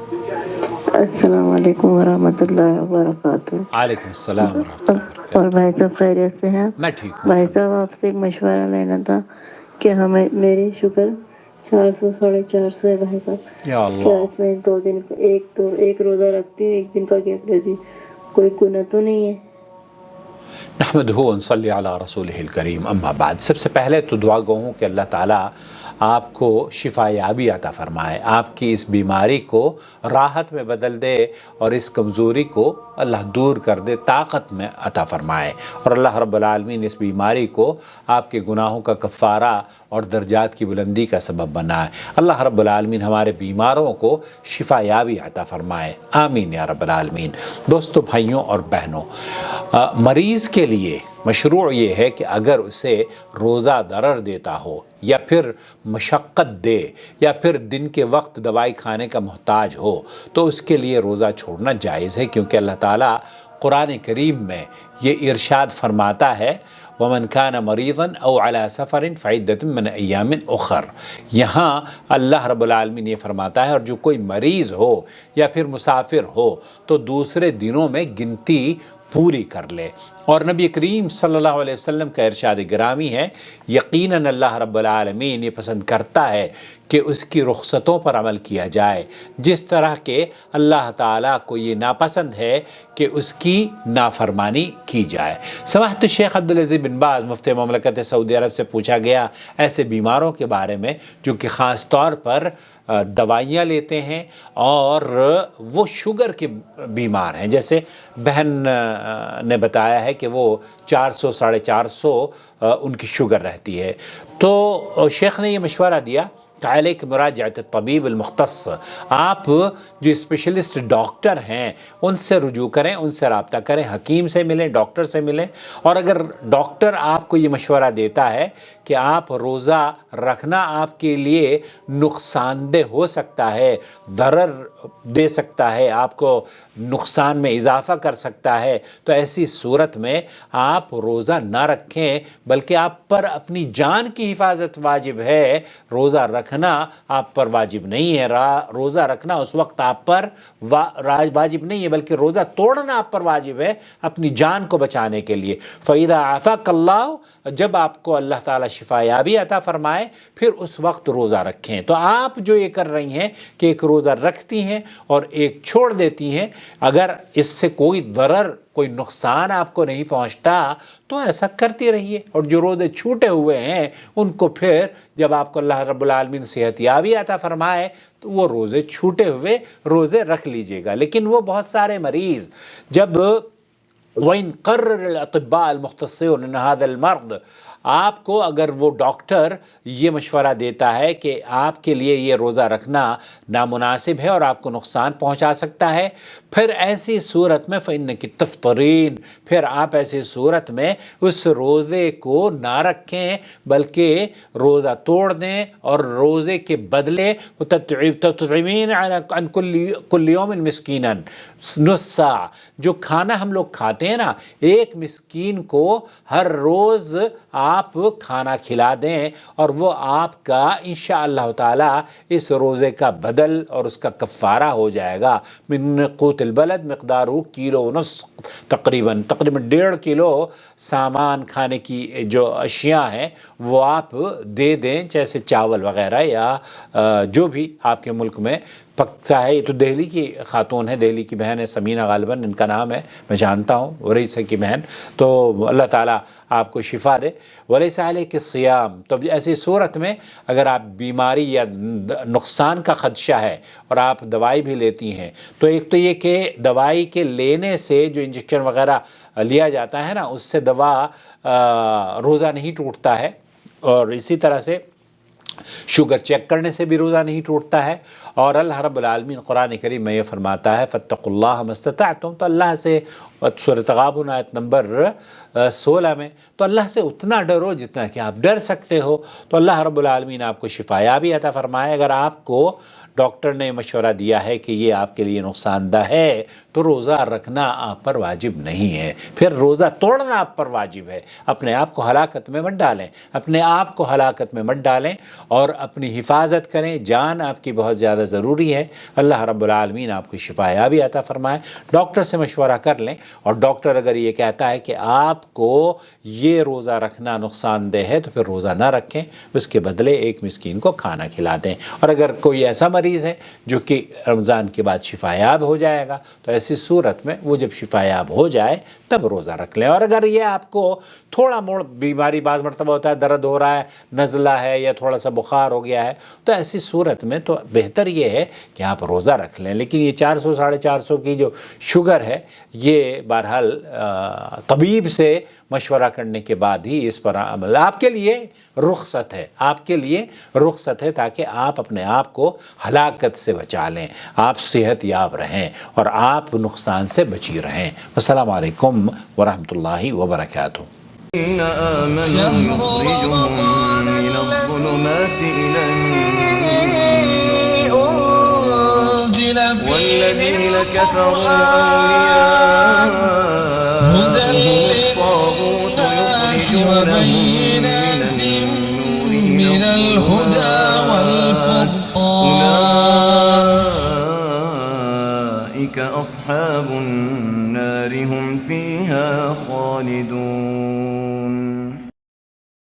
السلام علیکم ورحمۃ اللہ وبرکاتہ۔ وعلیکم السلام ورحمۃ اللہ وبرکاتہ۔ اور بھائی صاحب خیریت سے ہیں؟ میں ٹھیک ہوں بھائی الحمد صاحب آپ سے ایک مشورہ لینا تھا کہ ہمیں میری شوگر 400 450 ہے بھائی صاحب، یا کیا اللہ۔ اس میں 2 دن ایک روزہ رکھتی ہوں، ایک دن کا گیپ لیتی ہوں، کوئی گناہ تو نہیں ہے؟ نحمدہ ونصلی علی رسولہ الکریم، اما بعد۔ سب سے پہلے تو دعا گو ہوں کہ اللہ تعالیٰ آپ کو شفا یابی عطا فرمائے، آپ کی اس بیماری کو راحت میں بدل دے اور اس کمزوری کو اللہ دور کر دے، طاقت میں عطا فرمائے، اور اللہ رب العالمین اس بیماری کو آپ کے گناہوں کا کفارہ اور درجات کی بلندی کا سبب بنائے۔ اللہ رب العالمین ہمارے بیماروں کو شفا یابی عطا فرمائے، آمین یا رب العالمین۔ دوستو، بھائیوں اور بہنوں، مریض کے لیے مشروع یہ ہے کہ اگر اسے روزہ ضرر دیتا ہو یا پھر مشقت دے یا پھر دن کے وقت دوائی کھانے کا محتاج ہو تو اس کے لیے روزہ چھوڑنا جائز ہے، کیونکہ اللہ تعالیٰ قرآن کریم میں یہ ارشاد فرماتا ہے وَمَنْ كَانَ مَرِيضًا أَوْ عَلَى سَفَرٍ فَعِدَّةٌ مِّنْ أَيَّامٍ أُخَرَ۔ یہاں اللہ رب العالمین یہ فرماتا ہے، اور جو کوئی مریض ہو یا پھر مسافر ہو تو دوسرے دنوں میں گنتی پوری کر لے۔ اور نبی کریم صلی اللہ علیہ وسلم کا ارشاد گرامی ہے، یقیناً اللہ رب العالمین یہ پسند کرتا ہے کہ اس کی رخصتوں پر عمل کیا جائے، جس طرح کہ اللہ تعالیٰ کو یہ ناپسند ہے کہ اس کی نافرمانی کی جائے۔ سماحت شیخ عبدالعزیز بن باز مفتی مملکت سعودی عرب سے پوچھا گیا ایسے بیماروں کے بارے میں جو کہ خاص طور پر دوائیاں لیتے ہیں اور وہ شوگر کے بیمار ہیں، جیسے بہن نے بتایا ہے کہ وہ 400 450 ان کی شوگر رہتی ہے، تو شیخ نے یہ مشورہ دیا کہ علیک مراجعۃ الطبیب المختص، آپ جو اسپیشلسٹ ڈاکٹر ہیں ان سے رجوع کریں، ان سے رابطہ کریں، حکیم سے ملیں، ڈاکٹر سے ملیں، اور اگر ڈاکٹر آپ کو یہ مشورہ دیتا ہے کہ آپ روزہ رکھنا آپ کے لیے نقصان دہ ہو سکتا ہے، ضرر دے سکتا ہے، آپ کو نقصان میں اضافہ کر سکتا ہے، تو ایسی صورت میں آپ روزہ نہ رکھیں، بلکہ آپ پر اپنی جان کی حفاظت واجب ہے، روزہ رکھنا آپ پر واجب نہیں ہے۔ روزہ رکھنا اس وقت آپ پر واجب نہیں ہے، بلکہ روزہ توڑنا آپ پر واجب ہے اپنی جان کو بچانے کے لیے۔ فَإِذَا عَافَاكَ اللَّهُ، جب آپ کو اللہ تعالیٰ شفا یابی عطا فرمائے پھر اس وقت روزہ رکھیں۔ تو آپ جو یہ کر رہی ہیں کہ ایک روزہ رکھتی ہیں اور ایک چھوڑ دیتی ہیں، اگر اس سے کوئی ضرر، کوئی نقصان آپ کو نہیں پہنچتا تو ایسا کرتی رہیے، اور جو روزے چھوٹے ہوئے ہیں ان کو پھر جب آپ کو اللہ رب العالمین صحت یابی عطا فرمائے تو وہ روزے چھوٹے ہوئے روزے رکھ لیجئے گا۔ لیکن وہ بہت سارے مریض جب وَإِن قَرَّرَ الْأَطِبَّاءُ الْمُخْتَصُّونَ إِنَّ هَذَا الْمَرْضَ، آپ کو اگر وہ ڈاکٹر یہ مشورہ دیتا ہے کہ آپ کے لیے یہ روزہ رکھنا نامناسب ہے اور آپ کو نقصان پہنچا سکتا ہے، پھر ایسی صورت میں فَإِنَّكِ تَفْطَرِينَ، پھر آپ ایسی صورت میں اس روزے کو نہ رکھیں بلکہ روزہ توڑ دیں، اور روزے کے بدلے تطعمین عن کل یوم مسکینا نص ساع، جو کھانا ہم لوگ کھاتے ہیں نا، ایک مسکین کو ہر روز آپ کھانا کھلا دیں، اور وہ آپ کا انشاءاللہ تعالی اس روزے کا بدل اور اس کا کفارہ ہو جائے گا۔ من قوت البلد مقدارہ کیلو ونص، تقریباً 1.5 کلو سامان کھانے کی جو اشیاء ہیں وہ آپ دے دیں، جیسے چاول وغیرہ یا جو بھی آپ کے ملک میں پکتا ہے۔ یہ تو دہلی کی خاتون ہے، دہلی کی بہن ہے، سمینہ غالباً ان کا نام ہے، میں جانتا ہوں، ورئیسہ کی بہن، تو اللہ تعالیٰ آپ کو شفا دے۔ وَلَيْسَ عَلَيْكَ الصِّيَامُ، تو ایسی صورت میں اگر آپ بیماری یا نقصان کا خدشہ ہے اور آپ دوائی بھی لیتی ہیں، تو ایک تو یہ کہ دوائی کے لینے سے جو انجیکشن وغیرہ لیا جاتا ہے نا، اس سے روزہ نہیں ٹوٹتا ہے، اور اسی طرح سے شوگر چیک کرنے سے بھی روزہ نہیں ٹوٹتا ہے، اور اللہ رب العالمین قرآن کریم میں یہ فرماتا ہے فَاتَّقُوا اللَّهَ مَا اسْتَطَعْتُمْ، تو اللہ سے سورۃ تغابن آیت نمبر 16 میں، تو اللہ سے اتنا ڈرو جتنا کہ آپ ڈر سکتے ہو، تو اللہ رب العالمین آپ کو شفا یابی عطا فرمائے۔ اگر آپ کو ڈاکٹر نے مشورہ دیا ہے کہ یہ آپ کے لیے نقصان دہ ہے تو روزہ رکھنا آپ پر واجب نہیں ہے، پھر روزہ توڑنا آپ پر واجب ہے۔ اپنے آپ کو ہلاکت میں مت ڈالیں، اپنے آپ کو ہلاکت میں مت ڈالیں اور اپنی حفاظت کریں، جان آپ کی بہت زیادہ ضروری ہے۔ اللہ رب العالمین آپ کو شفا یابی عطا فرمائے۔ ڈاکٹر سے مشورہ کر لیں، اور ڈاکٹر اگر یہ کہتا ہے کہ آپ کو یہ روزہ رکھنا نقصان دہ ہے تو پھر روزہ نہ رکھیں، اس کے بدلے ایک مسکین کو کھانا کھلا دیں۔ اور اگر کوئی ایسا مریض ہے جو کہ رمضان کے بعد شفا یاب ہو جائے گا تو ایسی صورت میں وہ جب شفا یاب ہو جائے تب روزہ رکھ لیں۔ اور اگر یہ آپ کو تھوڑا موڑ بیماری بعض مرتبہ ہوتا ہے، درد ہو رہا ہے، نزلہ ہے یا تھوڑا سا بخار ہو گیا ہے، تو ایسی صورت میں تو بہتر یہ ہے کہ آپ روزہ رکھ لیں۔ لیکن یہ 400 450 کی جو شوگر ہے، یہ بہرحال طبیب سے مشورہ کرنے کے بعد ہی اس پر عمل آپ کے لیے رخصت ہے، آپ کے لیے رخصت ہے، تاکہ آپ اپنے آپ کو ہلاکت سے بچا لیں، آپ صحت یاب رہیں اور آپ نقصان سے بچی رہیں۔ السلام علیکم ورحمۃ اللہ وبرکاتہ۔ شهر رمضان الذي أنزل فيه القرآن هدى للناس وبينات من الهدى والفرقان أولئك أصحاب النار هم فيها خالدون